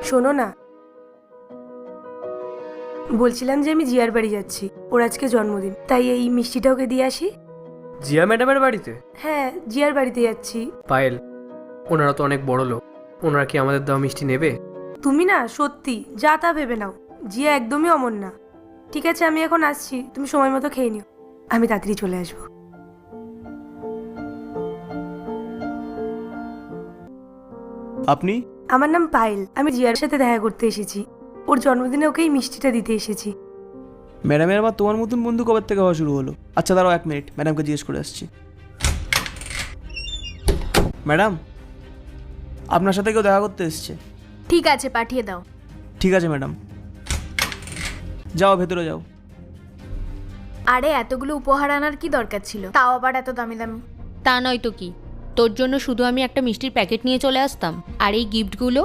শোনো না, বলছিলাম যে আমি জিয়ার বাড়ি যাচ্ছি, ওর আজকে জন্মদিন, তাই এই মিষ্টিটা ওকে দিয়ে আসি। জিয়া ম্যাডামের বাড়িতে? হ্যাঁ, জিয়ার বাড়িতে যাচ্ছি। পায়েল, ওনারা তো অনেক বড় লোক, ওনারা কি আমাদের দেওয়া মিষ্টি নেবে? তুমি না সত্যি যা তা ভেবে নাও, জিয়া একদমই অমন না। ঠিক আছে, আমি এখন আসছি, তুমি সময় মতো খেয়ে নিও, আমি তাড়াতাড়ি চলে আসবো। আপনি? আমার নাম পায়েল, আমি জিয়ার সাথে দেখা করতে এসেছি, ওর জন্মদিনে ওকে এই মিষ্টিটা দিতে এসেছি। ম্যাডামের আবার তোমার মতন বন্ধু কবে থেকে হওয়া শুরু হলো? আচ্ছা দাঁড়াও 1 মিনিট, ম্যাডামকে জিজ্ঞেস করে আসছি। ম্যাডাম, আপনার সাথে কেউ দেখা করতে এসছে। ঠিক আছে, পাঠিয়ে দাও। ঠিক আছে ম্যাডাম, যাও ভেতরে যাও। আরে এতগুলো উপহার আনার কি দরকার ছিল, তাও আবার এত দামি দামি। তা নয় তো কি, তোর জন্য শুধু আমি একটা মিষ্টির প্যাকেট নিয়ে চলে আসতাম, আর এই গিফটগুলো